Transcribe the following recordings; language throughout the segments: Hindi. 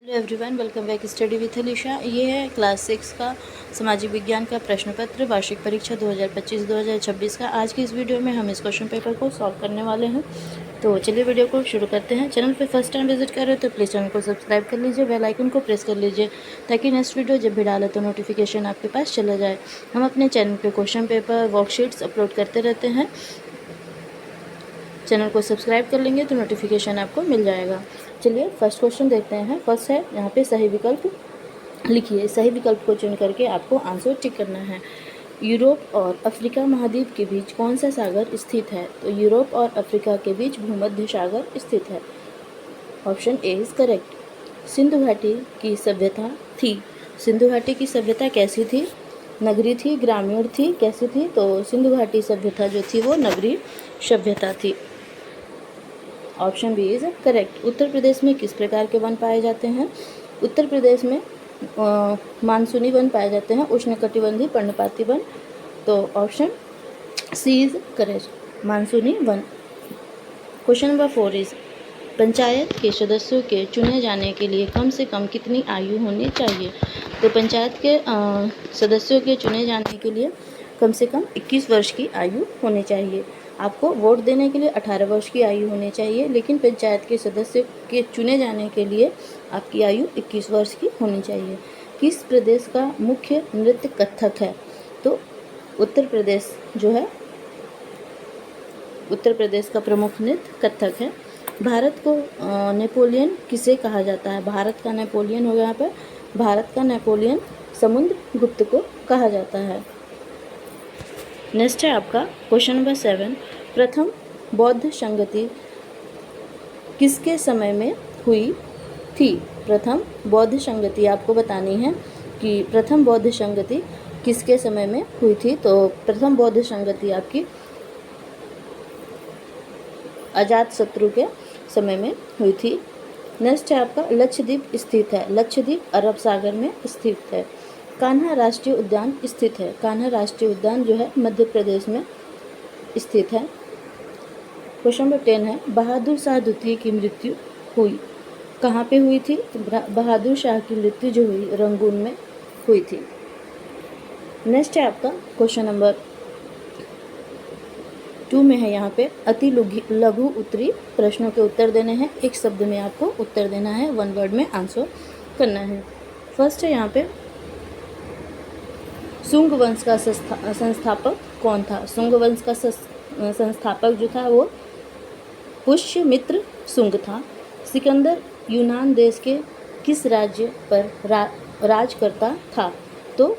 Hello everyone, welcome back study with Alisha. ये है क्लास 6 का सामाजिक विज्ञान का प्रश्न पत्र वार्षिक परीक्षा 2025-2026 का। आज की इस वीडियो में हम इस क्वेश्चन पेपर को सॉल्व करने वाले हैं। तो चलिए वीडियो को शुरू करते हैं। चैनल पे फर्स्ट टाइम विजिट कर रहे हो तो प्लीज़ चैनल को सब्सक्राइब कर लीजिए, बेल आइकन को प्रेस कर लीजिए ताकि नेक्स्ट वीडियो जब भी डाले तो नोटिफिकेशन आपके पास चला जाए। हम अपने चैनल पर क्वेश्चन पेपर वर्कशीट्स अपलोड करते रहते हैं। चैनल को सब्सक्राइब कर लेंगे तो नोटिफिकेशन आपको मिल जाएगा। चलिए फर्स्ट क्वेश्चन देखते हैं। फर्स्ट है यहाँ पे सही विकल्प लिखिए। सही विकल्प को चुन करके आपको आंसर टिक करना है। यूरोप और अफ्रीका महाद्वीप के बीच कौन सा सागर स्थित है? तो यूरोप और अफ्रीका के बीच भूमध्य सागर स्थित है। Option A is correct. Sindhu घाटी की सभ्यता थी। सिंधु घाटी की सभ्यता कैसी थी? नगरीय थी, ग्रामीण थी, कैसी थी? तो सिंधु घाटी सभ्यता जो थी वो नगरीय सभ्यता थी। Option B is correct. Uttar Pradesh में किस प्रकार के वन पाए जाते हैं? उत्तर प्रदेश में मानसूनी वन पाए जाते हैं, उष्णकटिबंधीय पर्णपाती वन। तो ऑप्शन सी इज करेक्ट, मानसूनी one. Question number 4 is panchayat के सदस्यों के चुने जाने के लिए कम से कम कितनी आयु होनी चाहिए? तो पंचायत के सदस्यों के चुने जाने के लिए कम से कम 21 वर्ष की आयु होनी चाहिए। आपको वोट देने के लिए 18 वर्ष की आयु होनी चाहिए, लेकिन पंचायत के सदस्य के चुने जाने के लिए आपकी आयु 21 वर्ष की होनी चाहिए। किस प्रदेश का मुख्य नृत्य कथक है? तो उत्तर प्रदेश जो है, उत्तर प्रदेश का प्रमुख नृत्य कथक है। भारत को नेपोलियन किसे कहा जाता है? भारत का नेपोलियन हो गया यहाँ पर। भारत का नेपोलियन समुद्रगुप्त को कहा जाता है। नेक्स्ट है आपका क्वेश्चन नंबर 7। प्रथम बौद्ध संगति किसके समय में हुई थी? प्रथम बौद्ध संगति आपको बतानी है कि प्रथम बौद्ध संगति किसके समय में हुई थी। तो प्रथम बौद्ध संगति आपकी अजातशत्रु के समय में हुई थी। नेक्स्ट है आपका लक्षद्वीप स्थित है। लक्षद्वीप अरब सागर में स्थित है। कान्हा राष्ट्रीय उद्यान स्थित है। कान्हा राष्ट्रीय उद्यान जो है मध्य प्रदेश में स्थित है। क्वेश्चन नंबर 10 है बहादुर शाह द्वितीय की मृत्यु हुई कहाँ पे हुई थी? बहादुर शाह की मृत्यु जो हुई रंगून में हुई थी। नेक्स्ट है आपका क्वेश्चन नंबर 2 में है यहाँ पे अति लघु उत्तरी प्रश्नों के उत्तर देने हैं। एक शब्द में आपको उत्तर देना है, वन वर्ड में आंसर करना है। फर्स्ट है यहाँ पे शुंग वंश का संस्थापक कौन था? शुंग वंश का संस्थापक जो था वो पुष्यमित्र शुंग था। सिकंदर यूनान देश के किस राज्य पर राज करता था? तो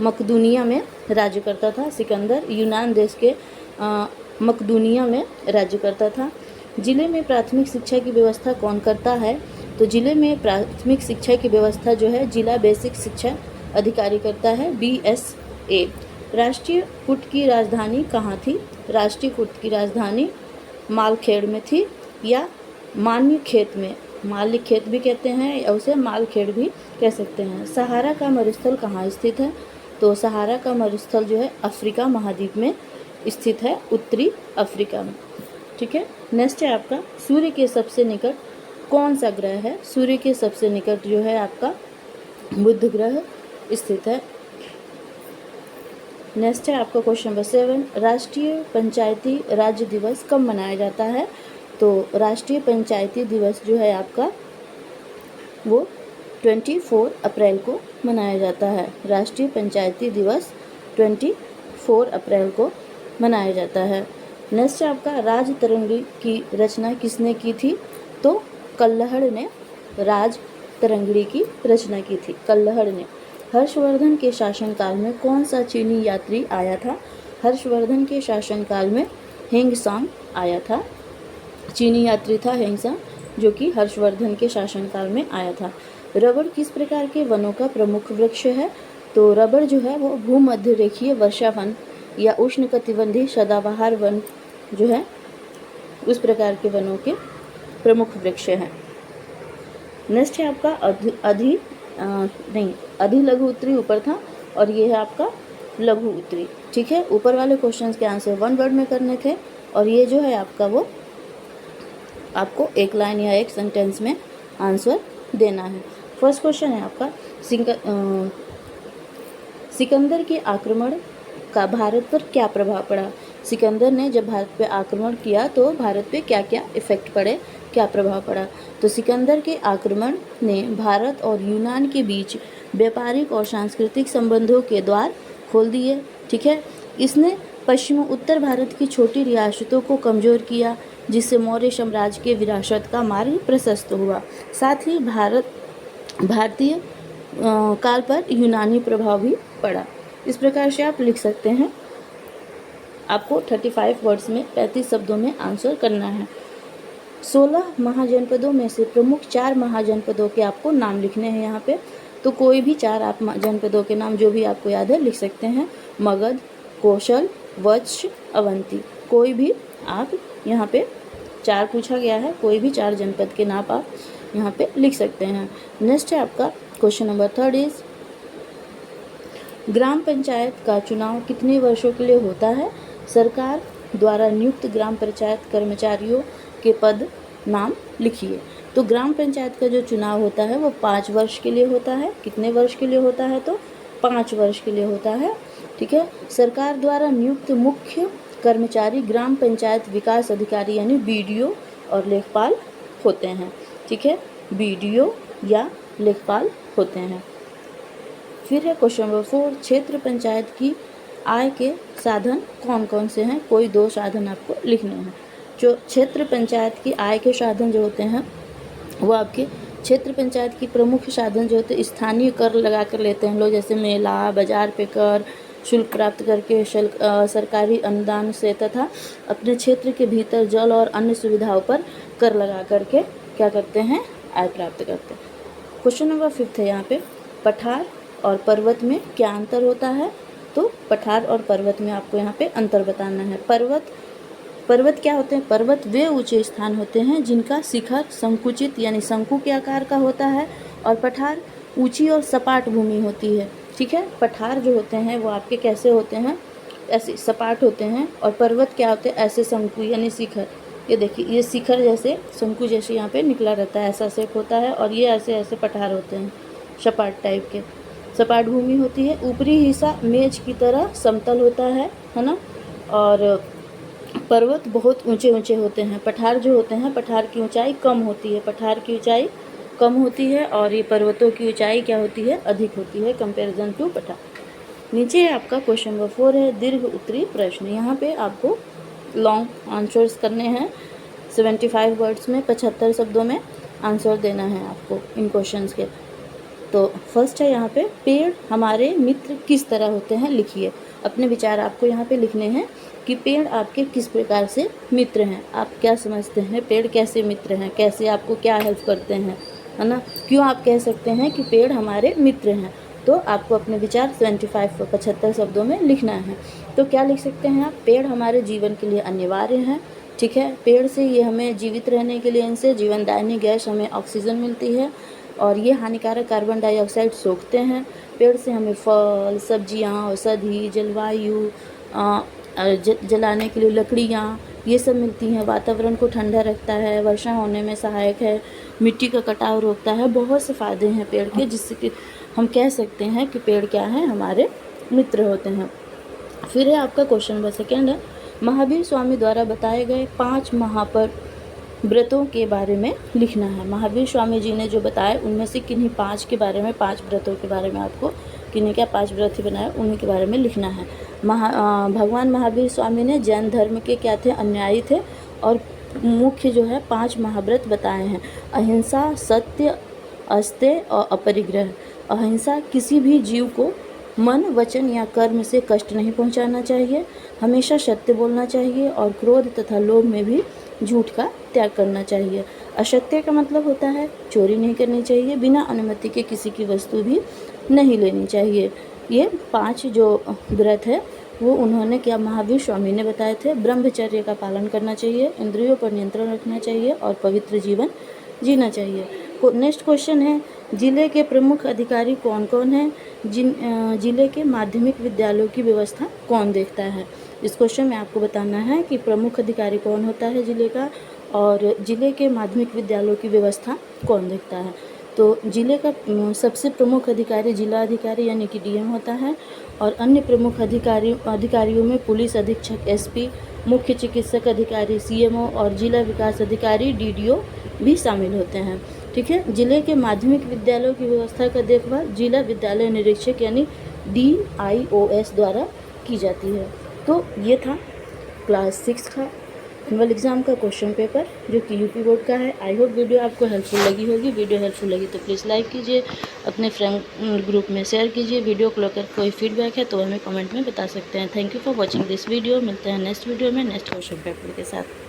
मकदूनिया में राज्य करता था। सिकंदर यूनान देश के मकदूनिया में राज्य करता था। जिले में प्राथमिक शिक्षा की व्यवस्था कौन करता है? तो जिले में प्राथमिक शिक्षा की व्यवस्था जो है जिला बेसिक शिक्षा अधिकारी करता है, BSA। राष्ट्रीय कूट की राजधानी कहाँ थी? राष्ट्रीय कूट की राजधानी मालखेड़ में थी या मान्यखेत में। माल्यखेत भी कहते हैं या उसे मालखेड़ भी कह सकते हैं। सहारा का मरुस्थल कहाँ स्थित है? तो सहारा का मरुस्थल जो है अफ्रीका महाद्वीप में स्थित है, उत्तरी अफ्रीका में। ठीक है। नेक्स्ट है आपका सूर्य के सबसे निकट कौन सा ग्रह है? सूर्य के सबसे निकट जो है आपका बुध ग्रह स्थित है। नेक्स्ट है आपका क्वेश्चन नंबर 7। राष्ट्रीय पंचायती राज्य दिवस कब मनाया जाता है? तो राष्ट्रीय पंचायती दिवस जो है आपका वो 24 अप्रैल को मनाया जाता है। राष्ट्रीय पंचायती दिवस 24 अप्रैल को मनाया जाता है। नेक्स्ट है आपका राज तरंगी की रचना किसने की थी? तो कल्हड़ ने राज तरंगिणी की रचना की थी, कल्हड़ ने। हर्षवर्धन के शासनकाल में कौन सा चीनी यात्री आया था? हर्षवर्धन के शासनकाल में हेंगसांग आया था। चीनी यात्री था हेंगसांग, जो कि हर्षवर्धन के शासनकाल में आया था। रबड़ किस प्रकार के वनों का प्रमुख वृक्ष है? तो रबड़ जो है वो भूमध्य रेखीय वर्षा वन या उष्णकटिबंधीय सदाबहार वन जो है उस प्रकार के वनों के प्रमुख वृक्ष हैं। नेक्स्ट है आपका अधि लघु उत्तरी ऊपर था और ये है आपका लघु उत्तरी। ठीक है। ऊपर वाले क्वेश्चंस के आंसर वन वर्ड में करने थे और ये जो है आपका वो आपको एक लाइन या एक सेंटेंस में आंसर देना है। फर्स्ट क्वेश्चन है आपका, सिकंदर के आक्रमण का भारत पर क्या प्रभाव पड़ा। सिकंदर ने जब भारत पे आक्रमण किया तो भारत पे क्या क्या इफेक्ट पड़े, क्या प्रभाव पड़ा। तो सिकंदर के आक्रमण ने भारत और यूनान के बीच व्यापारिक और सांस्कृतिक संबंधों के द्वार खोल दिए। ठीक है, इसने पश्चिम उत्तर भारत की छोटी रियासतों को कमज़ोर किया, जिससे मौर्य साम्राज्य के विरासत का मार्ग प्रशस्त हुआ। साथ ही भारतीय काल पर यूनानी प्रभाव भी पड़ा। इस प्रकार से आप लिख सकते हैं। आपको 35 वर्ड्स में 35 शब्दों में आंसर करना है। 16 महाजनपदों में से प्रमुख 4 महाजनपदों के आपको नाम लिखने हैं यहाँ पे। तो कोई भी 4 आप जनपदों के नाम जो भी आपको याद है लिख सकते हैं। मगध, कौशल, वत्स, अवंती। कोई भी आप यहाँ पे 4 पूछा गया है, कोई भी 4 जनपद के नाम आप यहाँ पे लिख सकते हैं। नेक्स्ट है आपका क्वेश्चन नंबर 3 इज, ग्राम पंचायत का चुनाव कितने वर्षों के लिए होता है। सरकार द्वारा नियुक्त ग्राम पंचायत कर्मचारियों के पद नाम लिखिए। तो ग्राम पंचायत का जो चुनाव होता है वो 5 वर्ष के लिए होता है। कितने वर्ष के लिए होता है, तो 5 वर्ष के लिए होता है। ठीक है, सरकार द्वारा नियुक्त मुख्य कर्मचारी ग्राम पंचायत विकास अधिकारी यानी BDO और लेखपाल होते हैं। ठीक है, BDO या लेखपाल होते हैं। फिर है क्वेश्चन नंबर 4, क्षेत्र पंचायत की आय के साधन कौन कौन से हैं। कोई 2 साधन आपको लिखने हैं। जो क्षेत्र पंचायत की आय के साधन जो होते हैं वो आपके क्षेत्र पंचायत की प्रमुख साधन जो होते हैं स्थानीय कर लगा कर लेते हैं लोग, जैसे मेला बाजार पे कर, शुल्क प्राप्त करके सरकारी अनुदान से, तथा अपने क्षेत्र के भीतर जल और अन्य सुविधाओं पर कर लगा करके क्या करते हैं, आय प्राप्त करते हैं। क्वेश्चन नंबर 5 है यहाँ पे, पठार और पर्वत में क्या अंतर होता है। तो पठार और पर्वत में आपको यहाँ पे अंतर बताना है। पर्वत क्या होते हैं, पर्वत वे ऊंचे स्थान होते हैं जिनका शिखर संकुचित यानी शंकु के आकार का होता है, और पठार ऊंची और सपाट भूमि होती है। ठीक है, पठार जो होते हैं वो आपके कैसे होते हैं, ऐसे सपाट होते हैं, और पर्वत क्या होते हैं, ऐसे शंकु यानी शिखर। ये देखिए, ये शिखर जैसे शंकु जैसे यहाँ पे निकला रहता है, ऐसा शेप होता है, और ये ऐसे ऐसे पठार होते हैं सपाट टाइप के, सपाट भूमि होती है। ऊपरी हिस्सा मेज की तरह समतल होता है ना, और पर्वत बहुत ऊंचे ऊंचे होते हैं। पठार जो होते हैं, पठार की ऊंचाई कम होती है, पठार की ऊंचाई कम होती है, और ये पर्वतों की ऊंचाई क्या होती है, अधिक होती है कंपैरिजन टू पठार। नीचे है आपका क्वेश्चन नंबर 4 है, दीर्घ उत्तरीय प्रश्न। यहाँ पे आपको लॉन्ग आंसर्स करने हैं। 75 वर्ड्स में 75 शब्दों में आंसर देना है आपको इन क्वेश्चंस के। तो फर्स्ट है यहाँ पे, पेड़ हमारे मित्र किस तरह होते हैं, लिखिए। अपने विचार आपको यहाँ पे लिखने हैं कि पेड़ आपके किस प्रकार से मित्र हैं। आप क्या समझते हैं, पेड़ कैसे मित्र हैं, कैसे आपको क्या हेल्प करते हैं, है ना, क्यों आप कह सकते हैं कि पेड़ हमारे मित्र हैं। तो आपको अपने विचार 75 शब्दों में लिखना है। तो क्या लिख सकते हैं आप, पेड़ हमारे जीवन के लिए अनिवार्य हैं। ठीक है, पेड़ से ये हमें जीवित रहने के लिए, इनसे जीवनदायिनी गैस हमें ऑक्सीजन मिलती है, और ये हानिकारक कार्बन डाइऑक्साइड सोखते हैं। पेड़ से हमें फल, सब्जियाँ, औषधि, जलवायु, जलाने के लिए लकड़ियाँ, ये सब मिलती हैं। वातावरण को ठंडा रखता है, वर्षा होने में सहायक है, मिट्टी का कटाव रोकता है। बहुत से फ़ायदे हैं पेड़ के, जिससे कि हम कह सकते हैं कि पेड़ क्या है, हमारे मित्र होते हैं। फिर है आपका क्वेश्चन नंबर 2 है, महावीर स्वामी द्वारा बताए गए 5 व्रतों के बारे में लिखना है। महावीर स्वामी जी ने जो बताए उनमें से किन्हीं 5 के बारे में, 5 व्रतों के बारे में आपको, किन्हीं क्या 5 व्रत ही बनाए उन्हीं के बारे में लिखना है। भगवान महावीर स्वामी ने जैन धर्म के क्या थे, अनुयायी थे, और मुख्य जो है 5 महाव्रत बताए हैं। अहिंसा, सत्य, अस्तेय और अपरिग्रह। अहिंसा, किसी भी जीव को मन, वचन या कर्म से कष्ट नहीं पहुंचाना चाहिए। हमेशा सत्य बोलना चाहिए, और क्रोध तथा लोभ में भी झूठ का त्याग करना चाहिए। असत्य का मतलब होता है चोरी नहीं करनी चाहिए, बिना अनुमति के किसी की वस्तु भी नहीं लेनी चाहिए। ये 5 जो व्रत है वो उन्होंने क्या, महावीर स्वामी ने बताए थे। ब्रह्मचर्य का पालन करना चाहिए, इंद्रियों पर नियंत्रण रखना चाहिए, और पवित्र जीवन जीना चाहिए। नेक्स्ट क्वेश्चन है, जिले के प्रमुख अधिकारी कौन कौन हैं। जिले के माध्यमिक विद्यालयों की व्यवस्था कौन देखता है। इस क्वेश्चन में आपको बताना है कि प्रमुख अधिकारी कौन होता है जिले का, और जिले के माध्यमिक विद्यालयों की व्यवस्था कौन देखता है। तो जिले का सबसे प्रमुख अधिकारी जिला अधिकारी यानी कि डीएम होता है, और अन्य प्रमुख अधिकारियों में पुलिस अधीक्षक एसपी, मुख्य चिकित्सक अधिकारी सीएमओ और जिला विकास अधिकारी डीडीओ भी शामिल होते हैं। ठीक है। जिले के माध्यमिक विद्यालयों की व्यवस्था का देखभाल जिला विद्यालय निरीक्षक यानी DIOS द्वारा की जाती है। तो ये था क्लास 6 का एनुअल एग्ज़ाम का क्वेश्चन पेपर जो कि यूपी बोर्ड का है। आई होप वीडियो आपको हेल्पफुल लगी होगी। वीडियो हेल्पफुल लगी तो प्लीज़ लाइक कीजिए, अपने फ्रेंड ग्रुप में शेयर कीजिए। वीडियो को लेकर कोई फीडबैक है तो हमें कमेंट में बता सकते हैं। Thank you for watching this video. मिलते हैं नेक्स्ट वीडियो में नेक्स्ट क्वेश्चन पेपर के साथ।